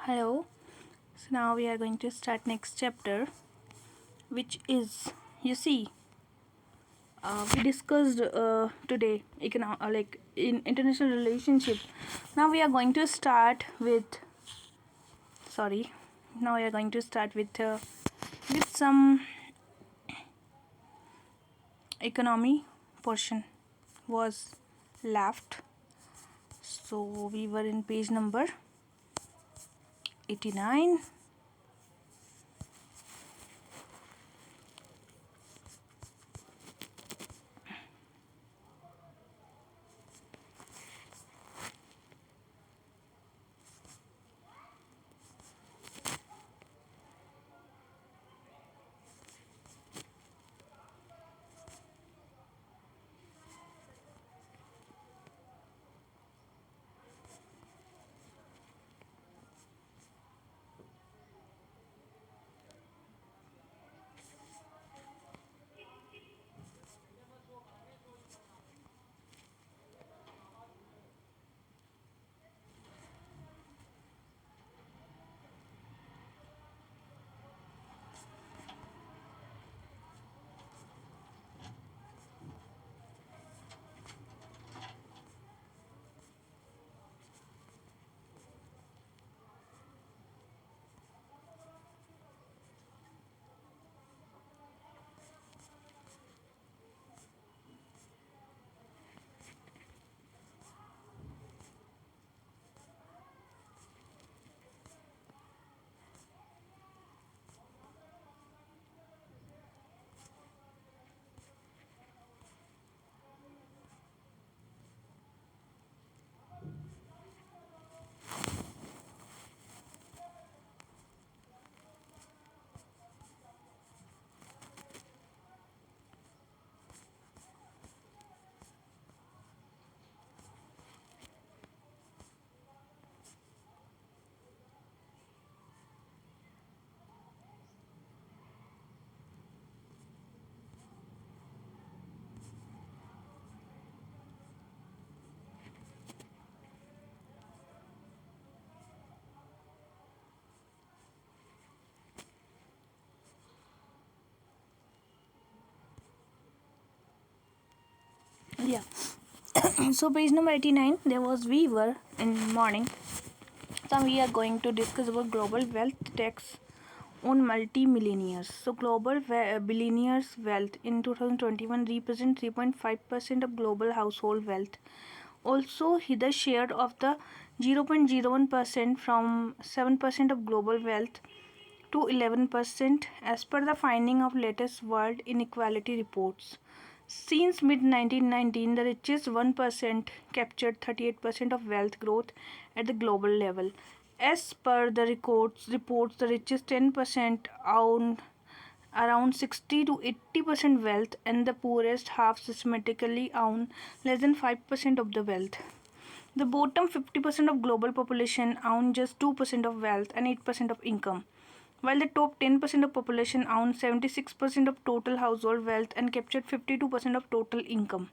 Hello. So now we are going to start next chapter, which is you see we discussed today like in international relationship. Now we are going to start with sorry. Now we are going to start with some economy portion was left. So we were in page number 89. Yeah. So page number 89 there was we were in morning. So we are going to discuss about global wealth tax on multi-millionaires. So global billionaires wealth in 2021 represent 3.5% of global household wealth. Also, the share of the 0.01% from 7% of global wealth to 11% as per the finding of latest World Inequality reports. Since mid 1919, the richest 1% captured 38% of wealth growth at the global level. As per the reports, the richest 10% own around 60 to 80% wealth, and the poorest half systematically own less than 5% of the wealth. The bottom 50% of global population own just 2% of wealth and 8% of income, while the top 10% of population own 76% of total household wealth and captured 52% of total income.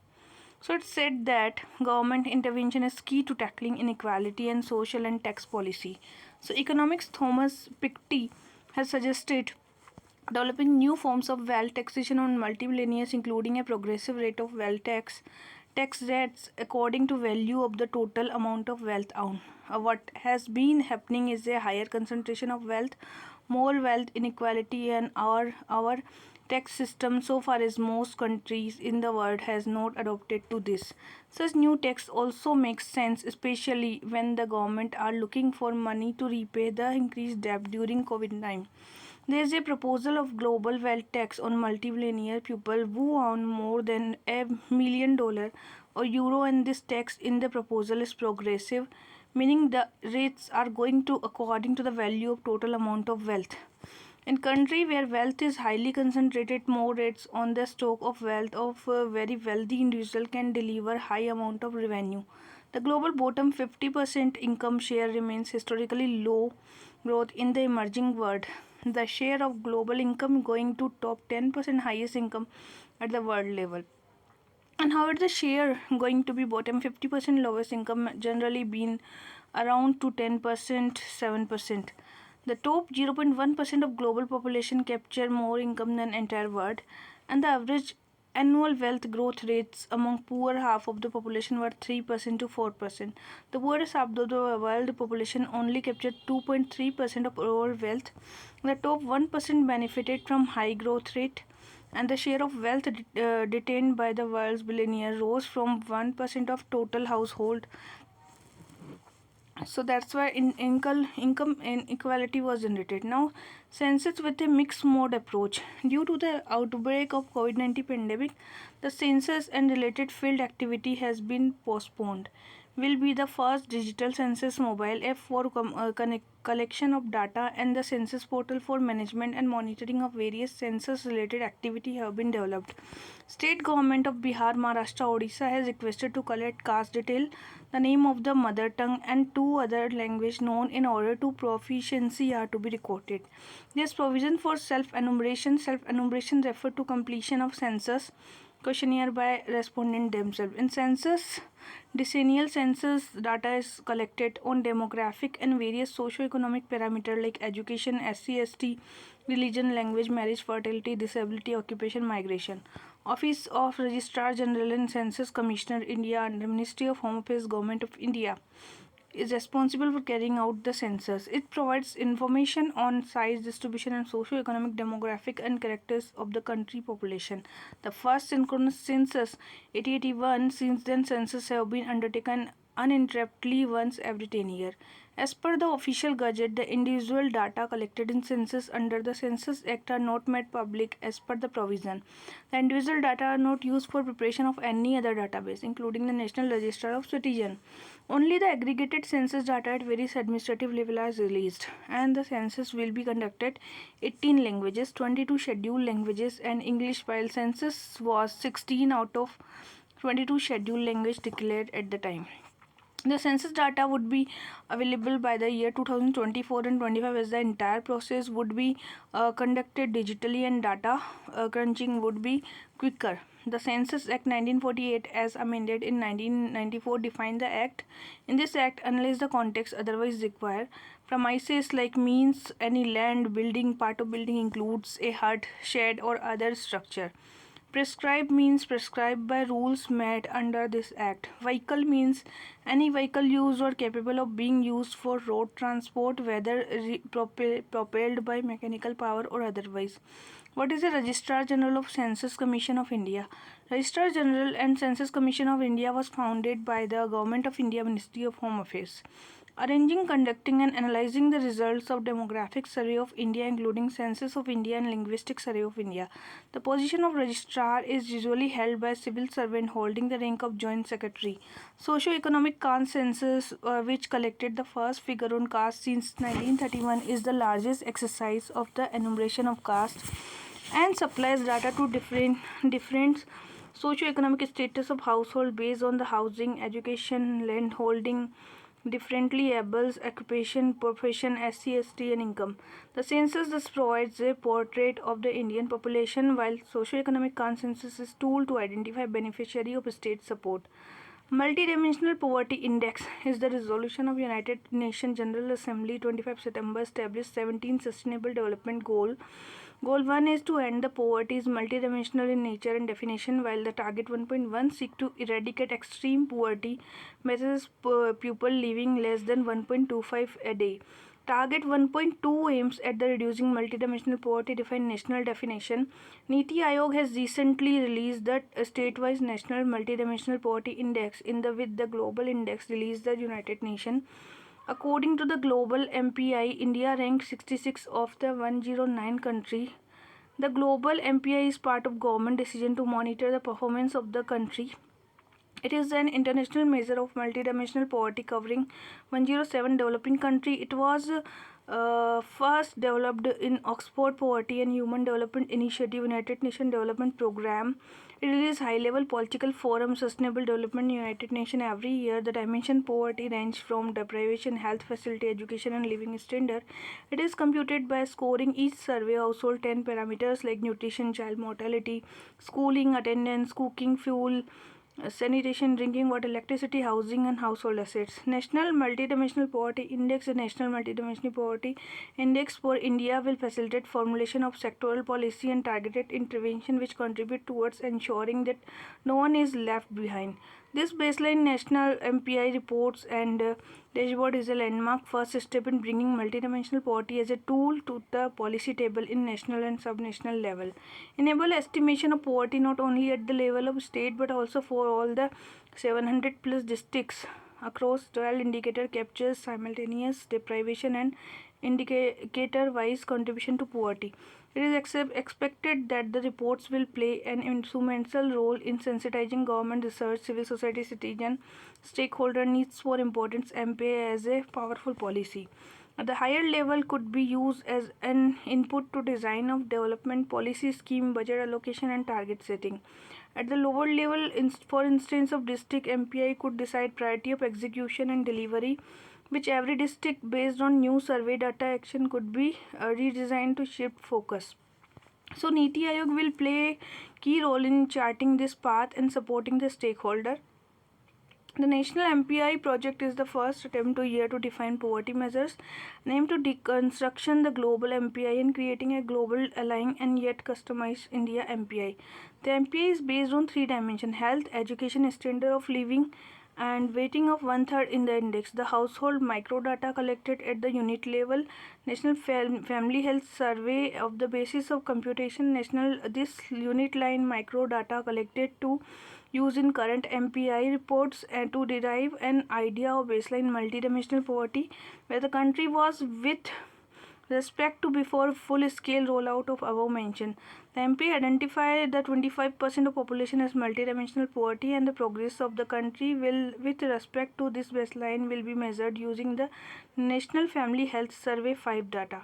So it's said that government intervention is key to tackling inequality and social and tax policy. So economics Thomas Piketty has suggested developing new forms of wealth taxation on multimillionaires, including a progressive rate of wealth tax rates according to value of the total amount of wealth owned. What has been happening is a higher concentration of wealth, more wealth inequality, and our tax system so far as most countries in the world has not adopted to this. Such new tax also makes sense, especially when the government are looking for money to repay the increased debt during COVID time. There is a proposal of global wealth tax on multimillionaire people who earn more than $1 million or euro, and this tax in the proposal is progressive, meaning the rates are going to according to the value of total amount of wealth. In country where wealth is highly concentrated, more rates on the stock of wealth of a very wealthy individual can deliver high amount of revenue. The global bottom 50% income share remains historically low growth in the emerging world. The share of global income going to top 10% highest income at the world level. And however, the share going to be bottom 50% lowest income generally been around to 10%, 7%. The top 0.1% of global population capture more income than entire world, and the average annual wealth growth rates among poor half of the population were 3% to 4%. The poorest half of the world population only captured 2.3% of overall wealth. The top 1% benefited from high growth rate, and the share of wealth detained by the world's billionaire rose from 1% of total household. So that's why income inequality was generated. Now, census with a mixed mode approach. Due to the outbreak of COVID-19 pandemic, the census and related field activity has been postponed. Will be the first digital census mobile app for collection of data, and the census portal for management and monitoring of various census related activity have been developed. State government of Bihar, Maharashtra, Odisha has requested to collect caste detail, the name of the mother tongue, and two other language known in order to proficiency are to be recorded. There's provision for self-enumeration. Self-enumeration refer to completion of census questionnaire by respondent themselves. In census, decennial census data is collected on demographic and various socio-economic parameters like education, SC, ST, religion, language, marriage, fertility, disability, occupation, migration. Office of Registrar General and Census Commissioner, India, under Ministry of Home Affairs, Government of India, is responsible for carrying out the census. It provides information on size, distribution, and socio-economic, demographic, and characters of the country population. The first synchronous census, 1881. Since then, census have been undertaken uninterruptedly once every 10 years. As per the official gazette, the individual data collected in census under the Census Act are not made public as per the provision. The individual data are not used for preparation of any other database, including the National Register of Citizens. Only the aggregated census data at various administrative level are released, and the census will be conducted 18 languages, 22 scheduled languages, and English, while census was 16 out of 22 scheduled language declared at the time. The census data would be available by the year 2024 and 25, as the entire process would be conducted digitally, and data crunching would be quicker. The Census Act 1948, as amended in 1994, defined the act. In this act, unless the context otherwise require, premises like means any land, building, part of building includes a hut, shed, or other structure. Prescribed means prescribed by rules made under this act. Vehicle means any vehicle used or capable of being used for road transport, whether propelled by mechanical power or otherwise. What is the Registrar General of Census Commission of India? Registrar General and Census Commission of India was founded by the Government of India, Ministry of Home Affairs. Arranging, conducting, and analyzing the results of Demographic Survey of India, including Census of India and Linguistic Survey of India. The position of registrar is usually held by a civil servant holding the rank of Joint Secretary. Socio-economic caste census, which collected the first figure on caste since 1931, is the largest exercise of the enumeration of caste and supplies data to different socio-economic status of household based on the housing, education, land holding, differently ables, occupation, profession, SC, ST, and income. The census thus provides a portrait of the Indian population, while socio-economic consensus is tool to identify beneficiary of state support. Multidimensional Poverty Index is the resolution of United Nations General Assembly 25 September established 17 Sustainable Development Goal. Goal 1 is to end the poverty is multidimensional in nature and definition, while the target 1.1 seek to eradicate extreme poverty, measures people living less than 1.25 a day. Target 1.2 aims at the reducing multidimensional poverty defined national definition. Niti Aayog has recently released the state-wise national multidimensional poverty index with the global index released the United Nations. According to the global MPI, India ranked 66 of the 109 country. The global MPI is part of government decision to monitor the performance of the country. It is an international measure of multidimensional poverty covering 107 developing country. It was first developed in Oxford Poverty and Human Development Initiative, United Nations Development Programme. It is high-level political forum, sustainable development, United Nations every year. The dimension poverty range from deprivation, health facility, education, and living standard. It is computed by scoring each survey household 10 parameters like nutrition, child mortality, schooling, attendance, cooking, fuel, sanitation, drinking water, electricity, housing, and household assets. National Multidimensional Poverty Index. The National Multidimensional Poverty Index for India will facilitate formulation of sectoral policy and targeted intervention which contribute towards ensuring that no one is left behind. This baseline national MPI reports and dashboard is a landmark first step in bringing multidimensional poverty as a tool to the policy table in national and subnational level. Enable estimation of poverty not only at the level of state but also for all the 700 plus districts across 12 indicator captures simultaneous deprivation and indicator wise contribution to poverty. It is expected that the reports will play an instrumental role in sensitizing government, research, civil society, citizen, stakeholder needs for importance MPA as a powerful policy. At the higher level could be used as an input to design of development policy scheme, budget allocation and target setting. At the lower level, for instance of district MPI could decide priority of execution and delivery, which every district based on new survey data action could be redesigned to shift focus. So Niti Aayog will play a key role in charting this path and supporting the stakeholder. The National MPI project is the first attempt to define poverty measures, aimed to deconstruction the global MPI and creating a global aligned and yet customized India MPI. The MPI is based on three dimensions: health, education, standard of living, and weighting of one-third in the index. The household microdata collected at the unit level, National Family Health Survey of the basis of computation, this unit line microdata collected to use in current MPI reports and to derive an idea of baseline multidimensional poverty where the country was with respect to before full-scale rollout of above mentioned. The MP identified that 25% of population as multidimensional poverty and the progress of the country will with respect to this baseline will be measured using the National Family Health Survey 5 data.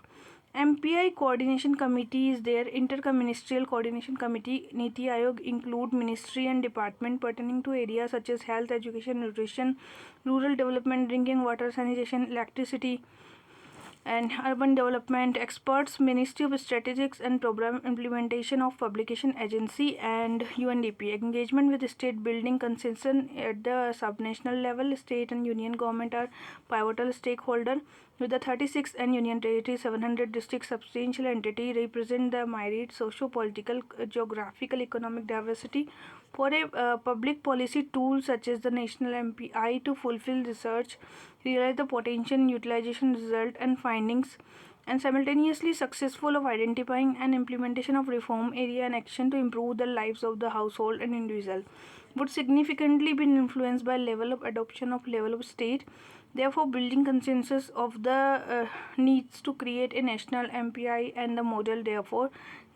MPI Coordination Committee is there. Interministerial Coordination Committee Niti Aayog include ministry and department pertaining to areas such as health, education, nutrition, rural development, drinking water, sanitation, electricity, and urban development. Experts, Ministry of Statistics and Program Implementation of Publication Agency and UNDP. Engagement with state building consensus at the subnational level. State and union government are pivotal stakeholder. With the 36 and union territory 700 district substantial entity represent the myriad socio-political, geographical, economic diversity for a public policy tool such as the national MPI to fulfill research, realize the potential utilization result and findings, and simultaneously successful of identifying and implementation of reform area and action to improve the lives of the household and individual would significantly be influenced by level of adoption of level of state. Therefore, building consensus of the needs to create a national MPI and the model, therefore,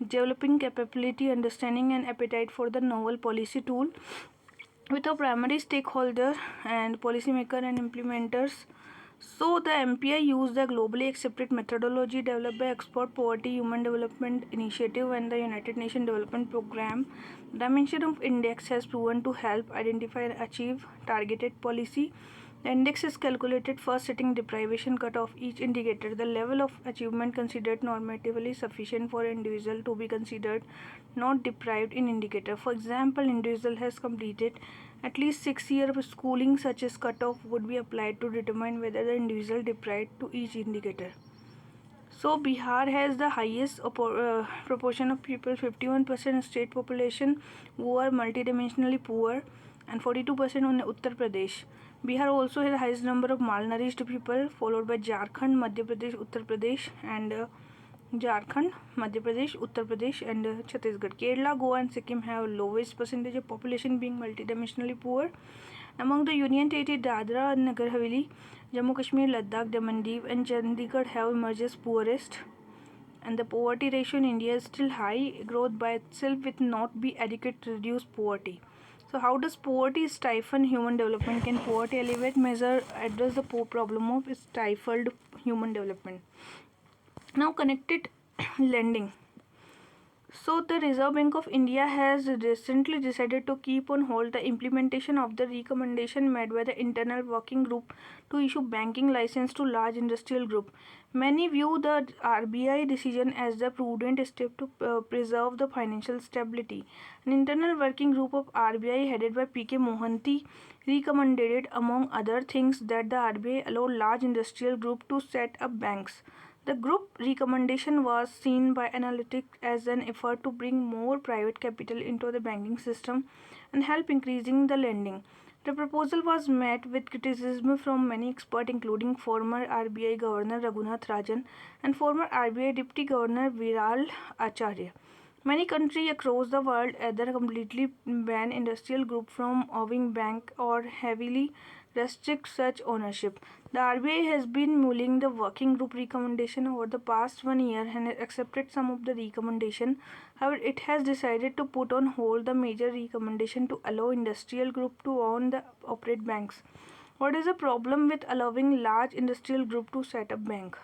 developing capability, understanding and appetite for the novel policy tool with a primary stakeholder and policymaker and implementers. So the MPI used the globally accepted methodology developed by Export Poverty Human Development Initiative and the United Nations Development Programme. Dimension of index has proven to help identify and achieve targeted policy. The index is calculated first setting deprivation cut of each indicator, the level of achievement considered normatively sufficient for an individual to be considered not deprived in indicator. For example, individual has completed at least 6 years of schooling, such as cutoff would be applied to determine whether the individual deprived to each indicator. So Bihar has the highest proportion of people, 51% state population who are multidimensionally poor and 42% on Uttar Pradesh. Bihar also has the highest number of malnourished people, followed by Jharkhand, Madhya Pradesh, Uttar Pradesh, and Chhattisgarh. Kerala, Goa, and Sikkim have lowest percentage of population being multidimensionally poor. Among the Union Territory, Dadra and Nagar Haveli, Jammu Kashmir, Ladakh, Daman Diu, and Chandigarh have emerged as poorest. And the poverty ratio in India is still high. Growth by itself will not be adequate to reduce poverty. So how does poverty stifle human development? Can poverty elevate measure address the problem of stifled human development? Now connected lending. So the Reserve Bank of India has recently decided to keep on hold the implementation of the recommendation made by the internal working group to issue banking license to large industrial group. Many view the RBI decision as the prudent step to preserve the financial stability. An internal working group of RBI headed by P.K. Mohanty recommended, among other things, that the RBI allow large industrial group to set up banks. The group recommendation was seen by analysts as an effort to bring more private capital into the banking system and help increasing the lending. The proposal was met with criticism from many experts, including former RBI Governor Raghunath Rajan and former RBI Deputy Governor Viral Acharya. Many countries across the world either completely ban industrial groups from owning bank or heavily restrict such ownership. The RBI has been mulling the working group recommendation over the past 1 year and has accepted some of the recommendation. However, it has decided to put on hold the major recommendation to allow industrial group to own the operate banks. What is the problem with allowing large industrial group to set up bank?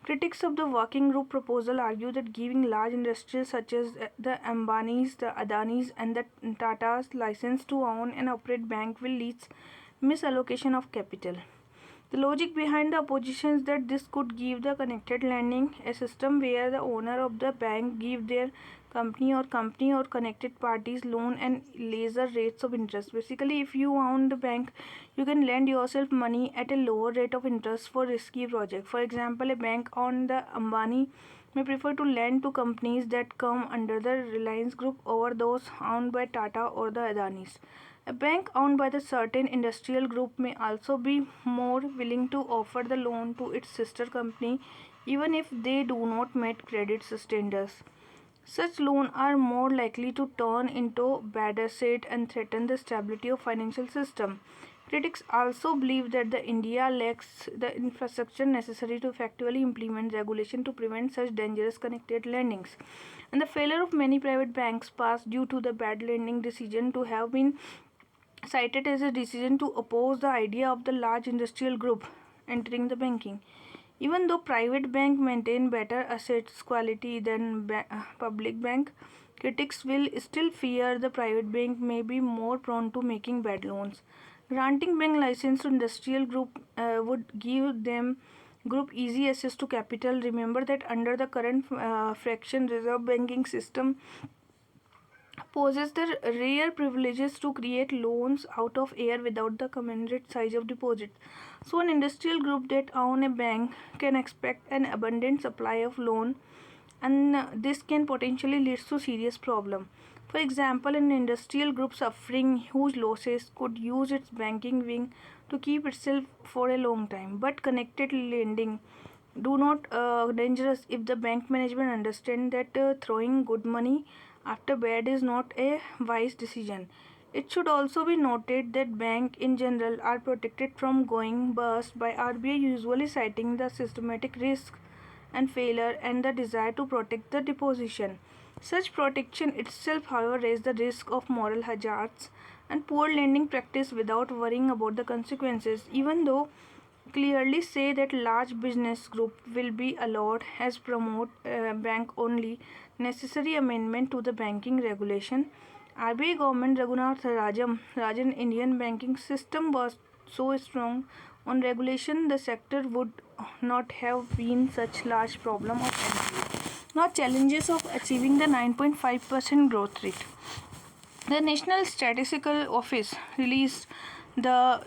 Critics of the working group proposal argue that giving large industries such as the Ambanis, the Adanis, and the Tatas license to own and operate bank will lead misallocation of capital. The logic behind the opposition is that this could give the connected lending, a system where the owner of the bank give their company or connected parties loan and lesser rates of interest. Basically, if you own the bank, you can lend yourself money at a lower rate of interest for risky project. For example, a bank on the Ambani may prefer to lend to companies that come under the Reliance Group over those owned by Tata or the Adanis. A bank owned by the certain industrial group may also be more willing to offer the loan to its sister company even if they do not meet credit standards. Such loans are more likely to turn into bad assets and threaten the stability of financial system. Critics also believe that the India lacks the infrastructure necessary to effectively implement regulation to prevent such dangerous connected lendings. And the failure of many private banks passed due to the bad lending decision to have been cited as a decision to oppose the idea of the large industrial group entering the banking. Even though private banks maintain better assets quality than public bank, critics will still fear the private bank may be more prone to making bad loans. Granting bank license to industrial group would give them group easy access to capital. Remember that under the current fraction reserve banking system possess the rare privileges to create loans out of air without the commensurate size of deposit. So an industrial group that own a bank can expect an abundant supply of loan, and this can potentially lead to serious problem. For example, an industrial group suffering huge losses could use its banking wing to keep itself for a long time. But connected lending do not dangerous if the bank management understand that throwing good money after bad is not a wise decision. It should also be noted that banks in general are protected from going bust by RBI, usually citing the systematic risk and failure and the desire to protect the deposition. Such protection itself, however, raises the risk of moral hazards and poor lending practice without worrying about the consequences. Even though clearly say that large business group will be allowed as promote bank only necessary amendment to the banking regulation. RBI government Raghunath Rajan Indian banking system was so strong on regulation the sector would not have been such large problem of NPA. Now challenges of achieving the 9.5% growth rate. The National Statistical Office released the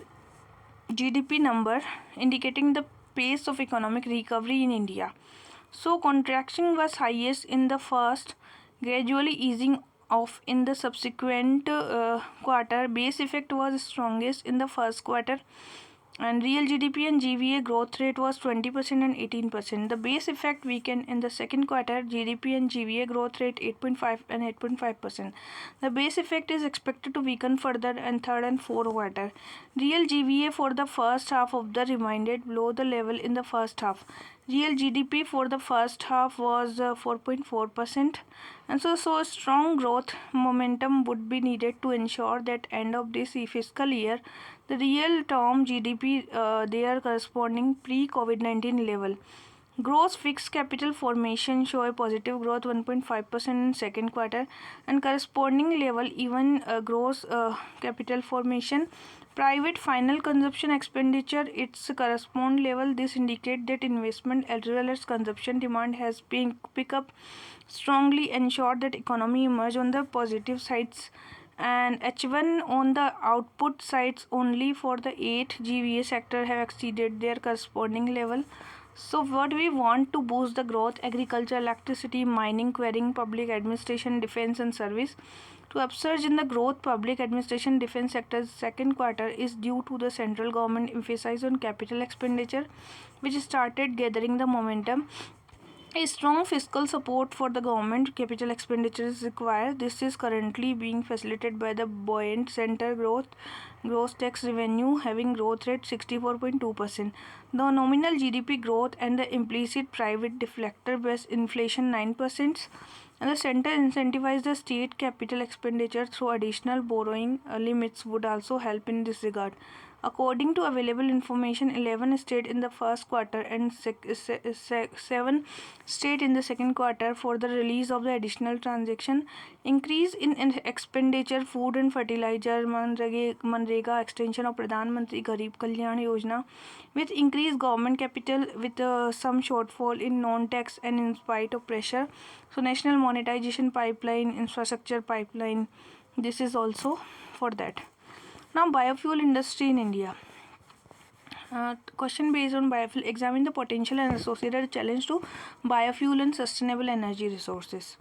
GDP number indicating the pace of economic recovery in India. So contraction was highest in the first, gradually easing off in the subsequent quarter. Base effect was strongest in the first quarter, and real GDP and GVA growth rate was 20% and 18%. The base effect weakened in the second quarter. GDP and GVA growth rate 8.5 and 8.5%. The base effect is expected to weaken further in third and fourth quarter. Real GVA for the first half of the remained below the level in the first half. Real GDP for the first half was 4.4%, and so strong growth momentum would be needed to ensure that end of this fiscal year the real term GDP their corresponding pre-COVID-19 level. Gross fixed capital formation show a positive growth 1.5% in second quarter, and corresponding level even gross capital formation. Private final consumption expenditure its correspond level. This indicate that investment as well as consumption demand has been pick up strongly, ensure that economy emerge on the positive sides. And H1 on the output sides only for the 8 GVA sector have exceeded their corresponding level. So what we want to boost the growth: agriculture, electricity, mining, quarrying, public administration, defense and service. To upsurge in the growth, public administration, defense sector's second quarter is due to the central government emphasis on capital expenditure, which started gathering the momentum. A strong fiscal support for the government capital expenditure is required. This is currently being facilitated by the buoyant center growth, gross tax revenue having growth rate 64.2%. The nominal GDP growth and the implicit private deflector based inflation 9%. And the center incentivized the state capital expenditure through additional borrowing limits would also help in this regard. According to available information, 11 states in the first quarter and 7 states in the second quarter for the release of the additional transaction. Increase in expenditure, food and fertilizer, Manrega extension of Pradhan Mantri Garib Kalyan Yojana, with increased government capital with some shortfall in non-tax and in spite of pressure. So national monetization pipeline, infrastructure pipeline, this is also for that. Now, biofuel industry in India. Question based on biofuel: examine the potential and associated challenge to biofuel and sustainable energy resources.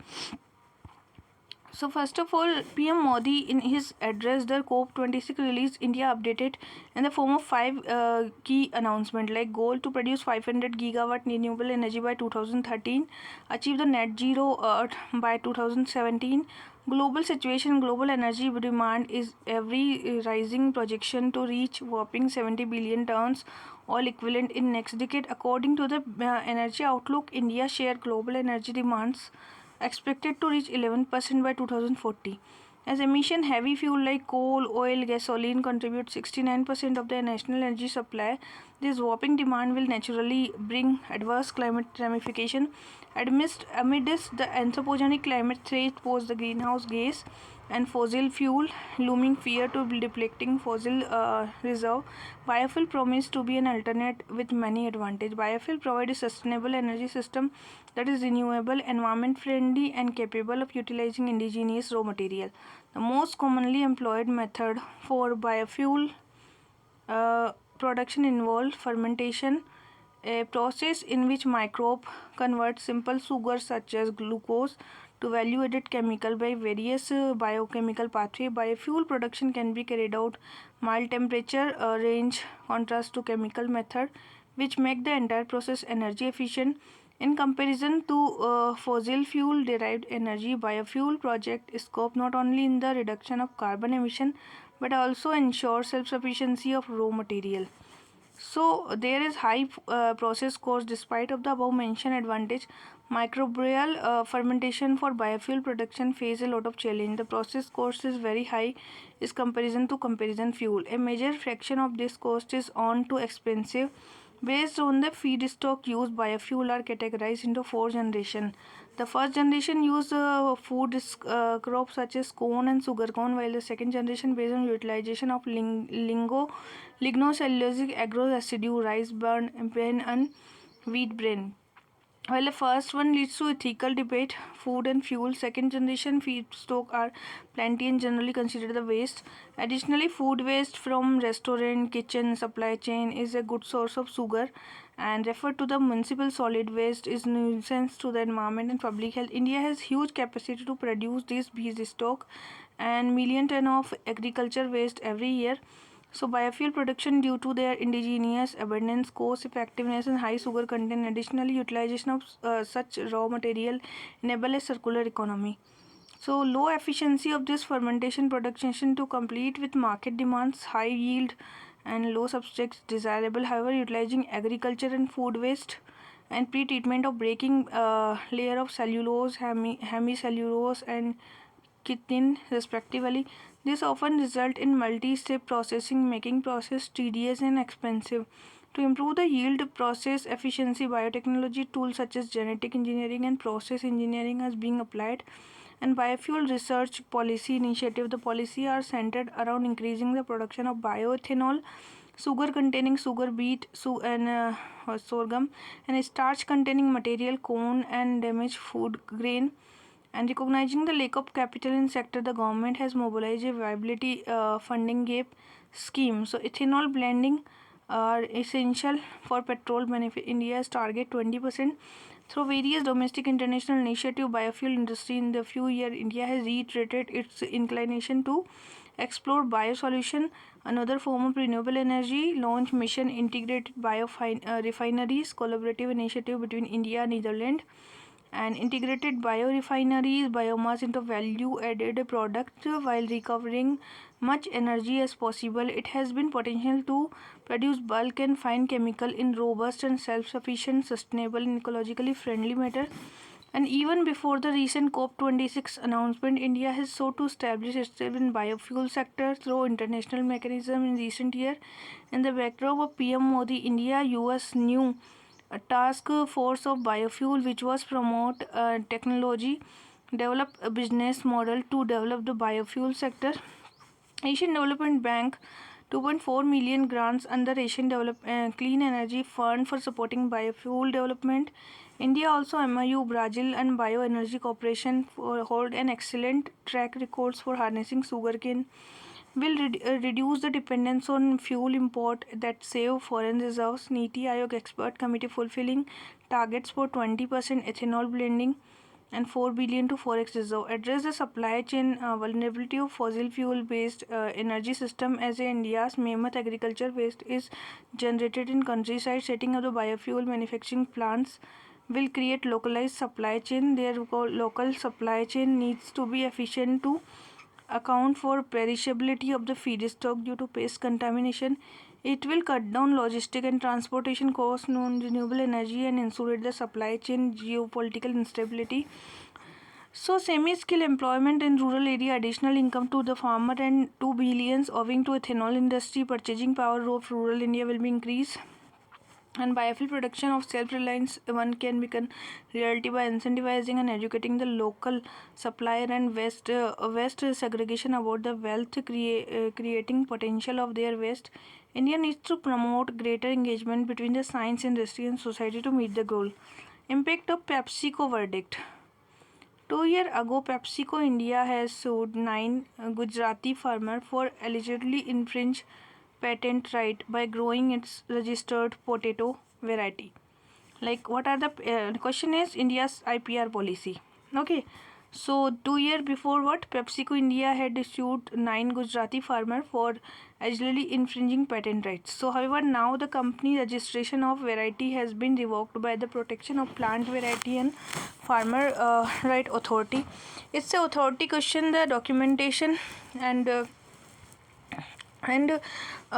So first of all, PM Modi in his address, the COP26 released India updated in the form of 5 key announcements, like goal to produce 500 gigawatt renewable energy by 2013, achieve the net zero by 2017. Global situation: global energy demand is every rising, projection to reach whopping 70 billion tons oil equivalent in next decade. According to the energy outlook, India share global energy demands expected to reach 11% by 2040. As emission heavy fuel like coal, oil, gasoline contribute 69% of the national energy supply, this whopping demand will naturally bring adverse climate ramification. Amidst the anthropogenic climate threat posed the greenhouse gas and fossil fuel, looming fear to depleting fossil reserve, biofuel promise to be an alternate with many advantages. Biofuel provide a sustainable energy system that is renewable, environment friendly, and capable of utilizing indigenous raw material. The most commonly employed method for biofuel production involves fermentation, a process in which microbe converts simple sugars such as glucose to value-added chemical by various biochemical pathway. Biofuel production can be carried out mild temperature range, contrast to chemical method, which make the entire process energy efficient. In comparison to fossil fuel derived energy, biofuel project scope not only in the reduction of carbon emission but also ensure self-sufficiency of raw material. So there is high process cost. Despite of the above mentioned advantage, microbial fermentation for biofuel production face a lot of challenge. The process cost is very high is comparison to comparison fuel. A major fraction of this cost is on to expensive. Based on the feedstock used, biofuel are categorized into 4 generations. The first generation use food crops such as corn and sugar corn, while the second generation based on utilization of lignocellulosic agro residue, rice bran, and wheat bran. While the first one leads to ethical debate, food and fuel, second generation feedstock are plenty and generally considered the waste. Additionally, food waste from restaurant, kitchen, supply chain is a good source of sugar and referred to the municipal solid waste is nuisance to the environment and public health. India has huge capacity to produce this feedstock and million ton of agriculture waste every year. So biofuel production due to their indigenous abundance, cost effectiveness and high sugar content. Additionally, utilization of such raw material enable a circular economy. So low efficiency of this fermentation production to complete with market demands, high yield and low substrates desirable. However, utilizing agriculture and food waste and pre-treatment of breaking layer of cellulose, hemicellulose and chitin respectively. This often result in multi-step processing, making process tedious and expensive. To improve the yield, process efficiency, biotechnology tools such as genetic engineering and process engineering is being applied. And biofuel research policy initiative. The policy are centered around increasing the production of bioethanol, sugar containing sugar beet, sorghum, and starch containing material, corn and damaged food grain. And recognizing the lack of capital in sector, the government has mobilized a viability funding gap scheme. So ethanol blending are essential for petrol benefit. India's target 20%. Through various domestic international initiative biofuel industry in the few years, India has reiterated its inclination to explore biosolution, another form of renewable energy, launch mission integrated refineries, collaborative initiative between India and Netherlands, and integrated biorefineries biomass into value added product while recovering much energy as possible. It has been potential to produce bulk and fine chemical in robust and self-sufficient, sustainable and ecologically friendly manner. And even before the recent COP26 announcement, India has sought to establish itself in biofuel sector through international mechanism in recent year. In the backdrop of PM Modi, India-US new a task force of biofuel which was promote technology, develop a business model to develop the biofuel sector. Asian Development Bank 2.4 million grants under Asian Clean Energy Fund for supporting biofuel development. India also MIU, Brazil and Bioenergy Corporation hold an excellent track records for harnessing sugarcane, will reduce the dependence on fuel import that save foreign reserves. Niti Aayog expert committee fulfilling targets for 20% ethanol blending and 4 billion to forex reserve. Address the supply chain vulnerability of fossil fuel based energy system as India's mammoth agriculture waste is generated in countryside. Setting up the biofuel manufacturing plants will create localized supply chain. Therefore, local supply chain needs to be efficient to account for perishability of the feedstock due to pest contamination. It will cut down logistic and transportation costs on renewable energy and insulate the supply chain geopolitical instability. So semi-skill employment in rural area, additional income to the farmer and 2 billions owing to ethanol industry purchasing power of rural India will be increased. And biofuel production of self-reliance one can become reality by incentivizing and educating the local supplier and waste segregation about the wealth creating potential of their waste. India needs to promote greater engagement between the science industry and society to meet the goal. Impact of PepsiCo verdict. 2 years ago, PepsiCo India has sued 9 Gujarati farmers for allegedly infringed patent right by growing its registered potato variety. Like, what are the question is India's IPR policy. Okay, so 2 years before, what PepsiCo India had sued 9 Gujarati farmers for allegedly infringing patent rights. So however, now the company registration of variety has been revoked by the Protection of Plant Variety and Farmer Right Authority. It's the authority question the documentation and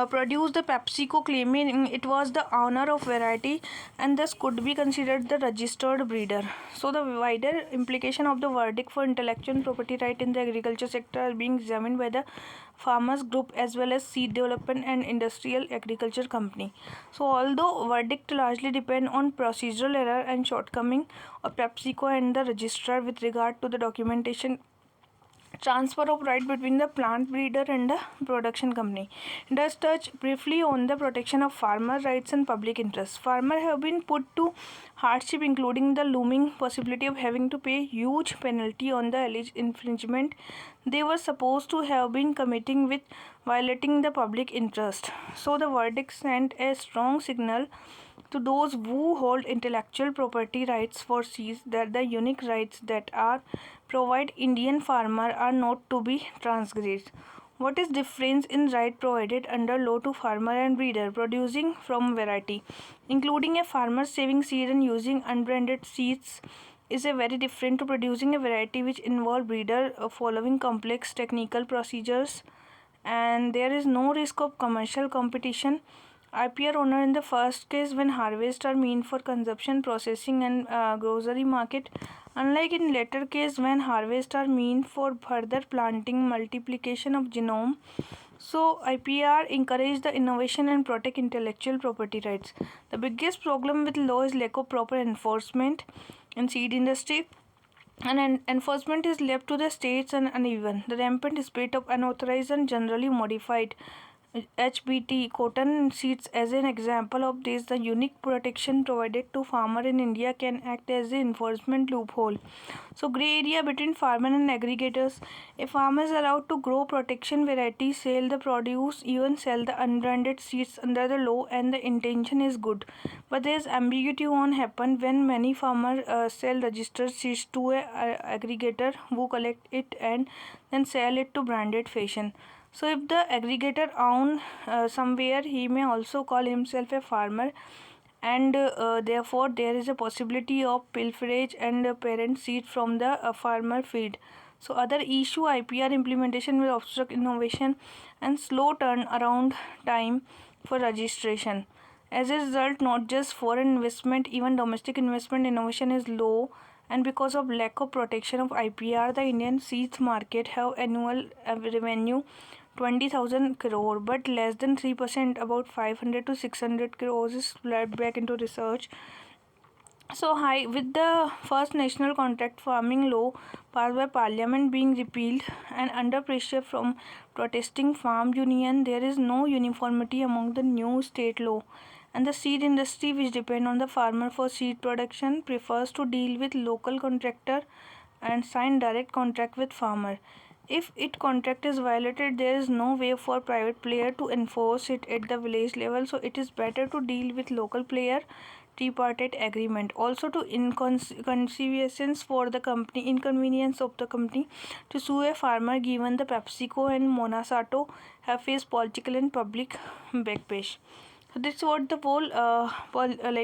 produced the PepsiCo claiming it was the owner of variety and thus could be considered the registered breeder. So the wider implication of the verdict for intellectual property right in the agriculture sector are being examined by the farmers group as well as seed development and industrial agriculture company. So although verdict largely depend on procedural error and shortcoming of PepsiCo and the registrar with regard to the documentation transfer of right between the plant breeder and the production company. Does touch briefly on the protection of farmer rights and public interest. Farmers have been put to hardship, including the looming possibility of having to pay huge penalty on the alleged infringement they were supposed to have been committing with violating the public interest. So the verdict sent a strong signal to those who hold intellectual property rights for seeds that the unique rights that are provide Indian farmer are not to be transgressed. What is difference in right provided under law to farmer and breeder producing from variety, including a farmer saving seed and using unbranded seeds is a very different to producing a variety which involve breeder following complex technical procedures and there is no risk of commercial competition. IPR owner in the first case when harvest are meant for consumption, processing and grocery market, unlike in later case when harvest are meant for further planting, multiplication of genome So IPR encourage the innovation and protect intellectual property rights. The biggest problem with law is lack of proper enforcement in seed industry, and enforcement is left to the states and uneven. The rampant split of unauthorized and generally modified HBT cotton seeds as an example of this. The unique protection provided to farmer in India can act as an enforcement loophole. So gray area between farmer and aggregators. A farmer is allowed to grow protection varieties, sell the produce, even sell the unbranded seeds under the law, and the intention is good. But there is ambiguity on happen when many farmers sell registered seeds to a aggregator who collect it and then sell it to branded fashion. So if the aggregator own somewhere, he may also call himself a farmer, and therefore there is a possibility of pilferage and parent seed from the farmer field. So other issue, IPR implementation will obstruct innovation and slow turnaround time for registration. As a result, not just foreign investment, even domestic investment innovation is low, and because of lack of protection of IPR, the Indian seeds market have annual revenue 20,000 crore, but less than 3%, about 500 to 600 crores, is flowed back into research. So high with the first national contract farming law passed by Parliament being repealed and under pressure from protesting farm union, there is no uniformity among the new state law, and the seed industry, which depend on the farmer for seed production, prefers to deal with local contractor and sign direct contract with farmer. If it contract is violated, there is no way for private player to enforce it at the village level. So it is better to deal with local player tripartite agreement. Also to inconvenience for the company, inconvenience of the company to sue a farmer, given the PepsiCo and Monsanto have faced political and public backlash. So this is what the whole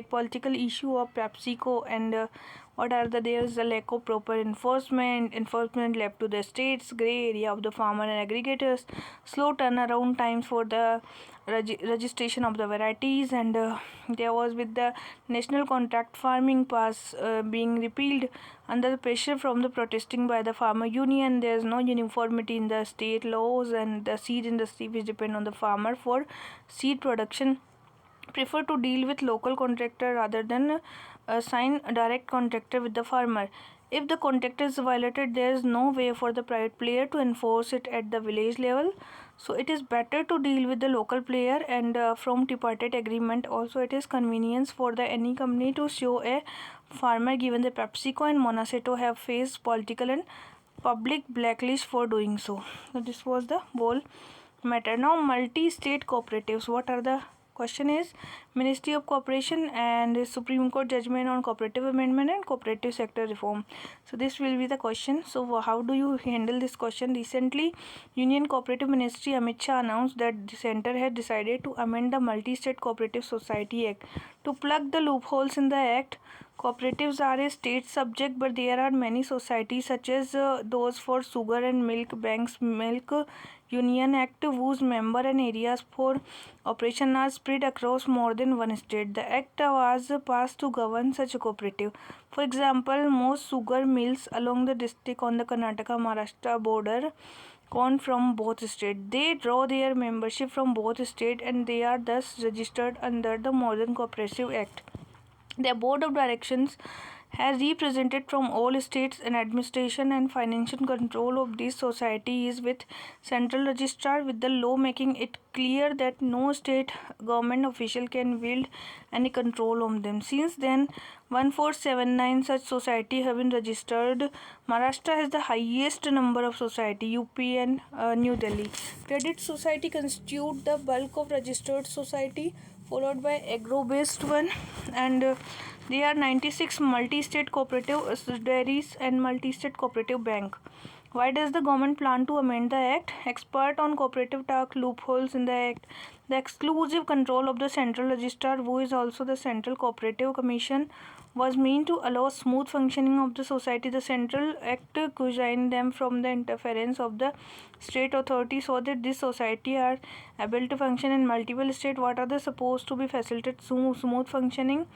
political issue of PepsiCo, and what are there is the lack of proper enforcement left to the states, gray area of the farmer and aggregators, slow turnaround times for the registration of the varieties, and there was with the national contract farming pass being repealed under the pressure from the protesting by the farmer union. There is no uniformity in the state laws, and the seed industry, which depend on the farmer for seed production, prefer to deal with local contractor rather than sign a direct contractor with the farmer. If the contract is violated, there is no way for the private player to enforce it at the village level. So it is better to deal with the local player, and from tripartite agreement also it is convenience for the any company to show a farmer, given the PepsiCo and Monsanto have faced political and public blacklist for doing so. So this was the whole matter. Now multi-state cooperatives, what are the question is Ministry of Cooperation and Supreme Court judgment on cooperative amendment and cooperative sector reform. So this will be the question. So how do you handle this question? Recently, Union Cooperative Ministry Amit Shah announced that the center had decided to amend the Multi-State Cooperative Society Act to plug the loopholes in the act. Cooperatives are a state subject, but there are many societies such as those for sugar and milk banks, milk Union Act, whose member and areas for operation are spread across more than one state. The act was passed to govern such a cooperative. For example, most sugar mills along the district on the Karnataka-Maharashtra border come from both states. They draw their membership from both states, and they are thus registered under the Modern Cooperative Act. Their board of directions has represented from all states, and administration and financial control of this society is with central registrar, with the law making it clear that no state government official can wield any control on them. Since then, 1479 such society have been registered. Maharashtra has the highest number of society, UP and New Delhi. Credit society constitute the bulk of registered society, followed by agro-based one, and there are 96 multi-state cooperative subsidiaries and multi-state cooperative bank. Why does the government plan to amend the act? Expert on cooperative talk loopholes in the act. The exclusive control of the central registrar, who is also the Central Cooperative Commission, was meant to allow smooth functioning of the society. The Central Act cushioned them from the interference of the state authority, so that this society are able to function in multiple states. What are they supposed to be facilitate smooth functioning?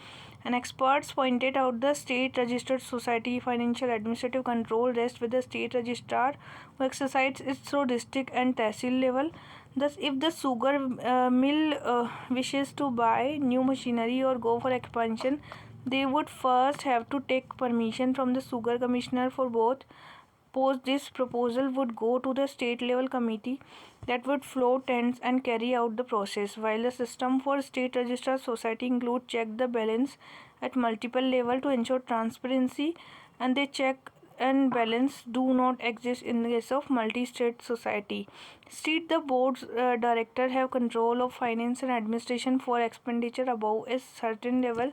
And experts pointed out the state registered society financial administrative control rests with the state registrar, who exercises it through district and tehsil level. Thus, if the sugar mill wishes to buy new machinery or go for expansion, they would first have to take permission from the sugar commissioner for both. Post this proposal would go to the state level committee that would float tents and carry out the process. While the system for state registered society include check the balance at multiple level to ensure transparency, and they check and balance do not exist in the case of multi-state society. State the board's director have control of finance and administration for expenditure above a certain level.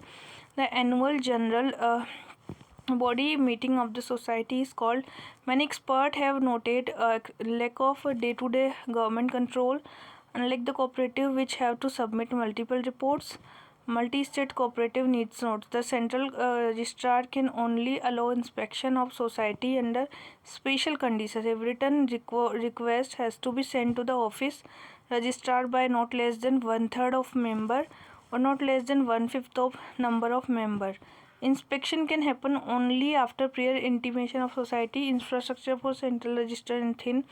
The annual general body meeting of the society is called. Many experts have noted a lack of day-to-day government control. Unlike the cooperative, which have to submit multiple reports, multi-state cooperative needs notes. The central registrar can only allow inspection of society under special conditions. A written request has to be sent to the office registrar by not less than one-third of member or not less than one-fifth of number of member. Inspection can happen only after prior intimation of society. Infrastructure for central register in thin.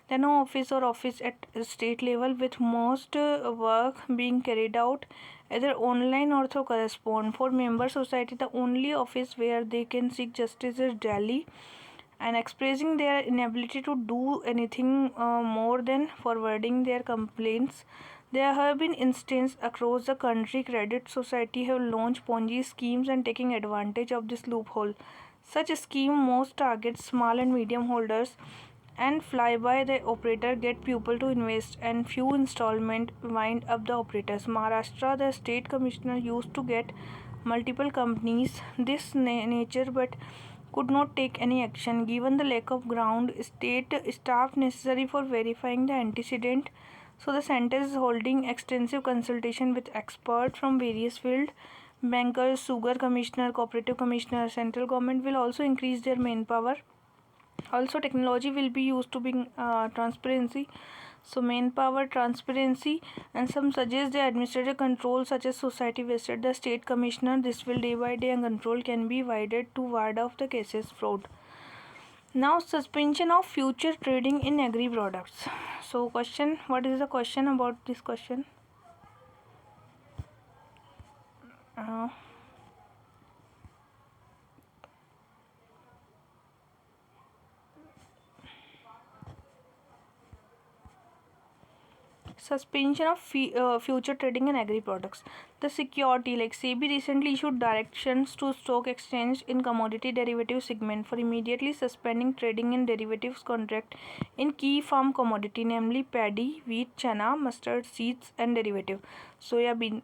There are no office or office at state level, with most work being carried out either online or through correspond. For member society, the only office where they can seek justice is Delhi, and expressing their inability to do anything more than forwarding their complaints. There have been instances across the country credit society have launched Ponzi schemes and taking advantage of this loophole. Such a scheme most targets small and medium holders and fly-by the operator get people to invest, and few installment wind up the operators. Maharashtra, the state commissioner used to get multiple companies this nature but could not take any action given the lack of ground state staff necessary for verifying the antecedent. So the center is holding extensive consultation with experts from various fields. Bankers, sugar commissioner, cooperative commissioner, central government will also increase their manpower. Also, technology will be used to bring transparency. So manpower, transparency, and some suggest the administrative control such as society vested the state commissioner. This will day by day and control can be widened to ward off the cases fraud. Now, suspension of future trading in agri products. So question, what is the question about this question? Suspension of future trading in agri products. The security like SEBI recently issued directions to stock exchange in commodity derivative segment for immediately suspending trading in derivatives contract in key farm commodity, namely paddy, wheat, chana, mustard seeds, and derivative soya bean,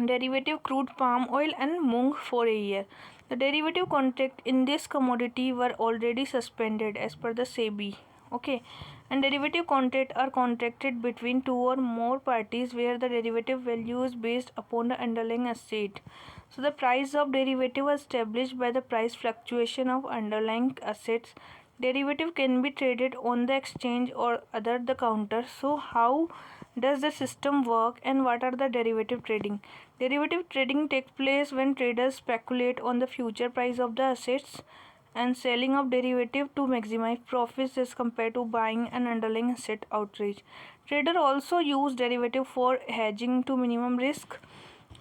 derivative crude palm oil, and mung for a year. The derivative contract in this commodity were already suspended as per the SEBI. Okay, and derivative contract are contracted between two or more parties where the derivative value is based upon the underlying asset. So the price of derivative is established by the price fluctuation of underlying assets. Derivative can be traded on the exchange or other the counter. So how does the system work and what are the derivative trading? Derivative trading takes place when traders speculate on the future price of the assets and selling of derivative to maximize profits as compared to buying an underlying asset outright. Trader also use derivative for hedging to minimum risk,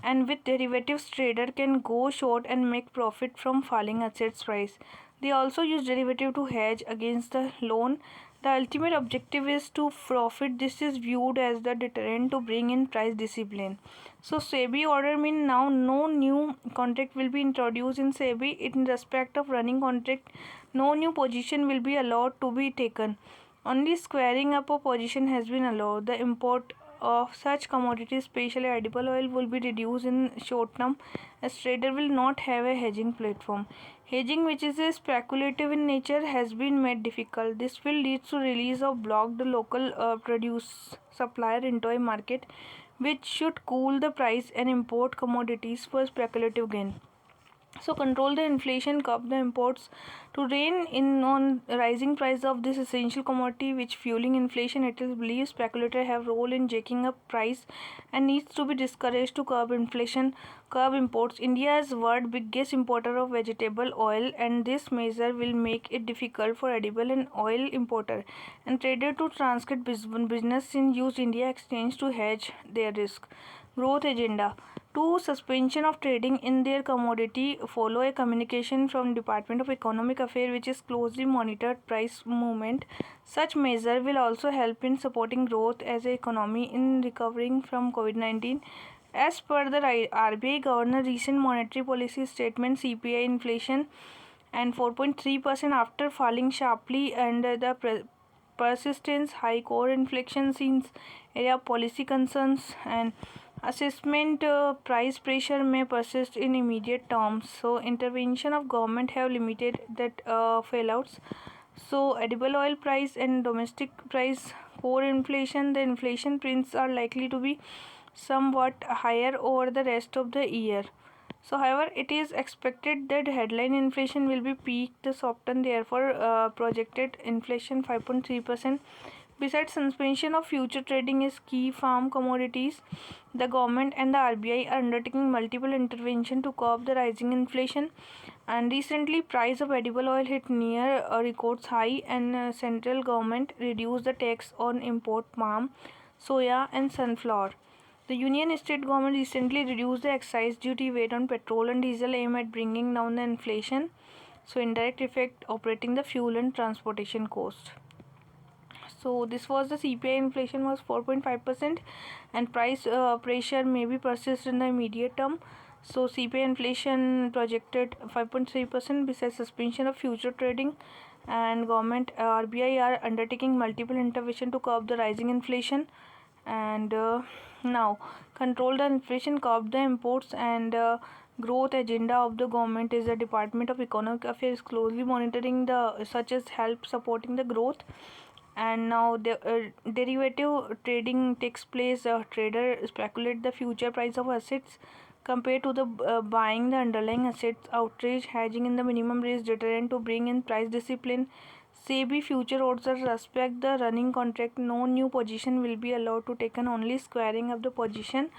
and with derivatives trader can go short and make profit from falling assets price. They also use derivative to hedge against the loan. The ultimate objective is to profit. This is viewed as the deterrent to bring in price discipline. So SEBI order mean now no new contract will be introduced in SEBI. In respect of running contract, no new position will be allowed to be taken. Only squaring up a position has been allowed. The import of such commodities, especially edible oil, will be reduced in short term as trader will not have a hedging platform. Hedging, which is a speculative in nature, has been made difficult. This will lead to release of blocked local produce supplier into a market, which should cool the price and import commodities for speculative gain. So control the inflation, curb the imports. To rein in on rising price of this essential commodity which fueling inflation, it is believed speculators have role in jacking up price and needs to be discouraged to curb inflation, curb imports. India is world biggest importer of vegetable oil, and this measure will make it difficult for edible and oil importer and trader to transact business in use India exchange to hedge their risk. Growth agenda. To suspension of trading in their commodity follow a communication from Department of Economic Affairs which is closely monitored price movement. Such measure will also help in supporting growth as a economy in recovering from COVID-19. As per the RBI Governor recent monetary policy statement, CPI inflation and 4.3% after falling sharply under the persistence high core inflation since area policy concerns and assessment price pressure may persist in immediate terms. So intervention of government have limited that fallouts. So edible oil price and domestic price core inflation, the inflation prints are likely to be somewhat higher over the rest of the year. So, however, it is expected that headline inflation will be peaked soften, therefore, projected inflation 5.3%. Besides suspension of future trading is key farm commodities, the government and the RBI are undertaking multiple intervention to curb the rising inflation. And recently, price of edible oil hit near a records high, and central government reduced the tax on import palm, soya, and sunflower. The Union State government recently reduced the excise duty rate on petrol and diesel aimed at bringing down the inflation. So indirect effect operating the fuel and transportation cost. So this was the CPI inflation was 4.5% and price pressure may be persist in the immediate term. So CPI inflation projected 5.3% besides suspension of future trading, and government RBI are undertaking multiple intervention to curb the rising inflation. And now control the inflation, curb the imports, and growth agenda of the government is the Department of Economic Affairs closely monitoring the such as help supporting the growth. And now the derivative trading takes place. Trader speculate the future price of assets compared to the buying the underlying assets. Outrage hedging in the minimum risk deterrent to bring in price discipline. SEBI future orders respect the running contract. No new position will be allowed to taken, only squaring of the position.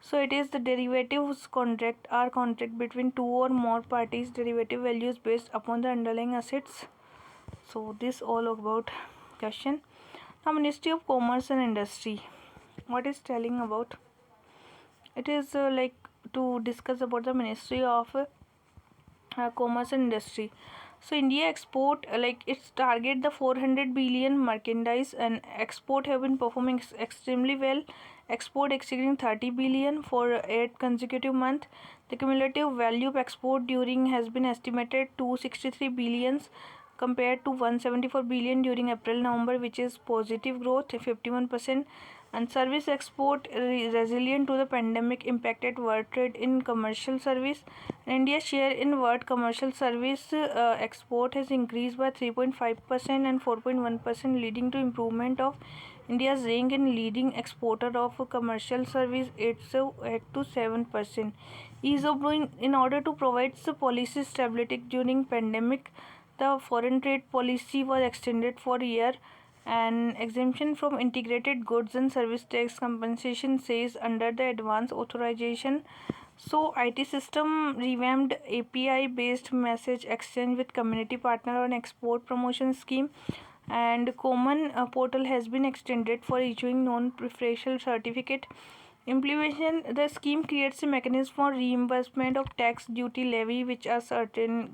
So it is the derivatives contract are contract between two or more parties. Derivative values based upon the underlying assets. So this all about question. Now Ministry of Commerce and Industry. What is telling about? It is like to discuss about the Ministry of Commerce and Industry. So India export like its target the 400 billion merchandise, and export have been performing extremely well. Export exceeding 30 billion for 8 consecutive months. The cumulative value of export during has been estimated to 63 billions compared to 174 billion during April-November, which is positive growth 51%. And service export resilient to the pandemic impacted world trade in commercial service. India's share in world commercial service export has increased by 3.5% and 4.1%, leading to improvement of India's rank in leading exporter of commercial service 8 to 7%. Ease of doing in order to provide policy stability during pandemic, the foreign trade policy was extended for a year, and exemption from integrated goods and service tax compensation says under the advance authorization. So IT system revamped, API based message exchange with community partner on export promotion scheme, and common portal has been extended for issuing non-preferential certificate. Implementation: the scheme creates a mechanism for reimbursement of tax duty levy which are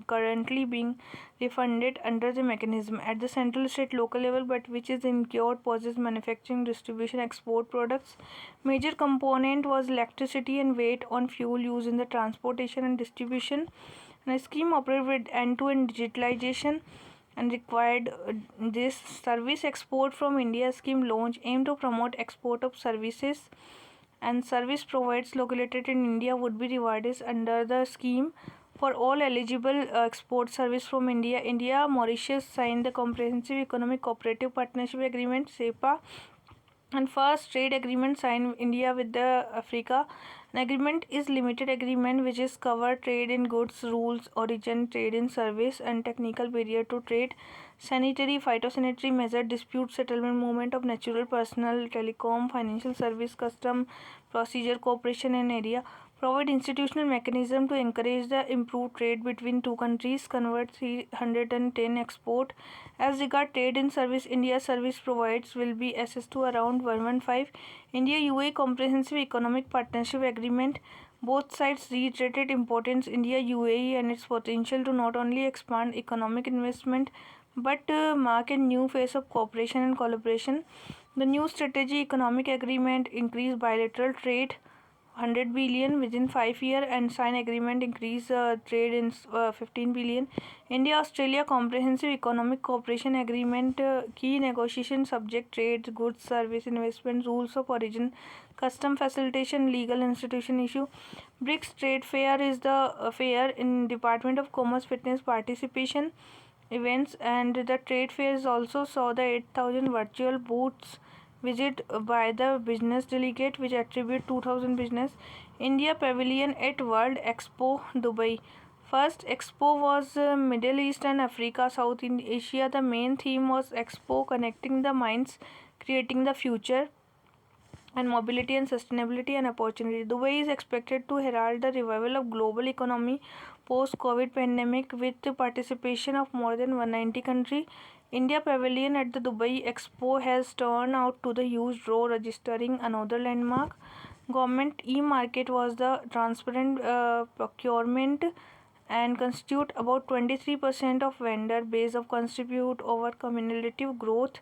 currently being refunded under the mechanism at the central, state, local level, but which is incurred poses manufacturing, distribution, export products. Major component was electricity and weight on fuel used in the transportation and distribution. And the scheme operated with end-to-end digitalization and required this service export from India scheme launch aim to promote export of services, and service providers located in India would be rewarded under the scheme. For all eligible export service from India, Mauritius signed the Comprehensive Economic Cooperative Partnership Agreement (CEPA), and first trade agreement signed India with the Africa. An agreement is limited agreement which is cover trade in goods, rules, origin, trade in service, and technical barrier to trade, sanitary, phytosanitary measure, dispute settlement, movement of natural personnel, telecom, financial service, custom, procedure, cooperation in area, provide institutional mechanism to encourage the improved trade between two countries, convert 310 export. As regard trade in service, India service provides will be assessed to around 115. India UAE Comprehensive Economic Partnership Agreement. Both sides reiterated importance India UAE and its potential to not only expand economic investment but mark a new phase of cooperation and collaboration. The new strategic economic agreement increase bilateral trade 100 billion within 5 years and sign agreement increase trade in 15 billion. India Australia Comprehensive Economic Cooperation Agreement key negotiation subject trade, goods, service, investment, rules of origin, custom facilitation, legal institution issue. BRICS Trade Fair is the fair in Department of Commerce witness participation events, and the trade fairs also saw the 8,000 virtual booths visit by the business delegate which attribute 2000 business. India Pavilion at World Expo Dubai. First expo was Middle East and Africa, South in Asia. The main theme was Expo connecting the minds, creating the future and mobility and sustainability and opportunity. Dubai is expected to herald the revival of global economy post-COVID pandemic with the participation of more than 190 countries. India Pavilion at the Dubai Expo has turned out to the huge draw, registering another landmark. Government e-market was the transparent procurement and constitute about 23% of vendor base of contribute over cumulative growth,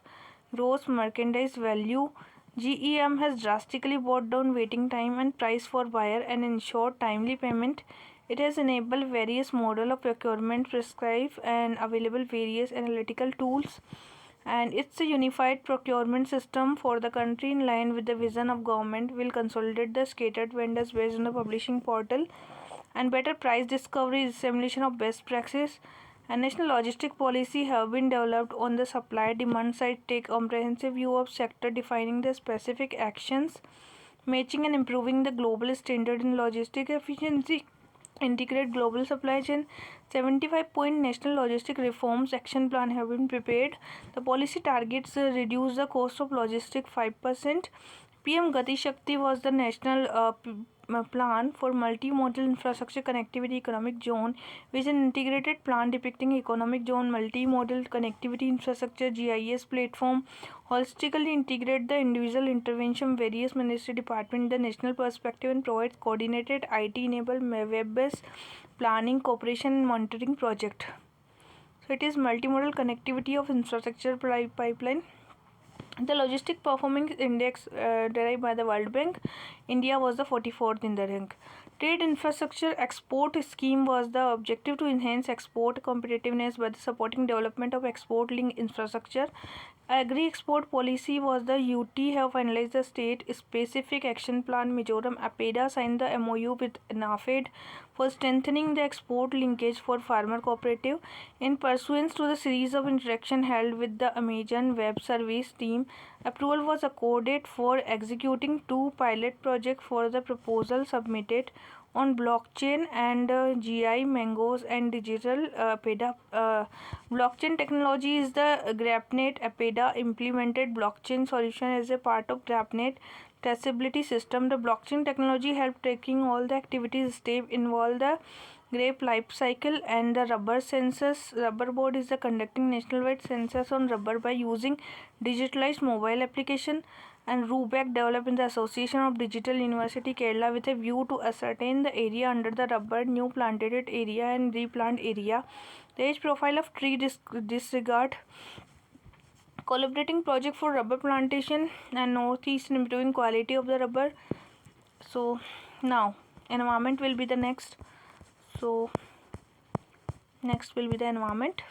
gross merchandise value. GEM has drastically brought down waiting time and price for buyer and ensured timely payment. It has enabled various model of procurement, prescribe and available various analytical tools, and it's a unified procurement system for the country in line with the vision of government will consolidate the scattered vendors based on the publishing portal and better price discovery, dissemination of best practice. A national logistic policy have been developed on the supply demand side, take comprehensive view of sector defining the specific actions, matching and improving the global standard in logistic efficiency, integrate global supply chain. 75-point national logistic reforms action plan have been prepared. The policy targets reduce the cost of logistic 5%. PM Gati Shakti was the national plan for multimodal infrastructure connectivity economic zone, which is an integrated plan depicting economic zone multimodal connectivity infrastructure GIS platform, holistically integrate the individual intervention various ministry department in the national perspective and provides coordinated IT enabled web-based planning, cooperation and monitoring project. So it is multimodal connectivity of infrastructure pipeline. The Logistic Performance Index derived by the World Bank, India was the 44th in the rank. Trade Infrastructure Export Scheme was the objective to enhance export competitiveness by the supporting development of export-linked infrastructure. Agri-export policy was the UT have finalized the state-specific action plan. Mizoram APEDA signed the MOU with NAFED for strengthening the export linkage for farmer cooperative. In pursuance to the series of interaction held with the Amazon Web Service team, approval was accorded for executing 2 pilot projects for the proposal submitted on blockchain and GI Mangoes and digital APEDA. Blockchain technology is the GrabNet. APEDA implemented blockchain solution as a part of GrabNet traceability system. The blockchain technology helped tracking all the activities step involve the grape life cycle and the rubber sensors. Rubber board is the conducting nationwide sensors on rubber by using digitalized mobile application. And RUBAC developed in the Association of Digital University Kerala with a view to ascertain the area under the rubber, new planted area and replant area, the age profile of tree disregard, collaborating project for rubber plantation and northeast in improving quality of the rubber. So now environment will be the next. So next will be the environment.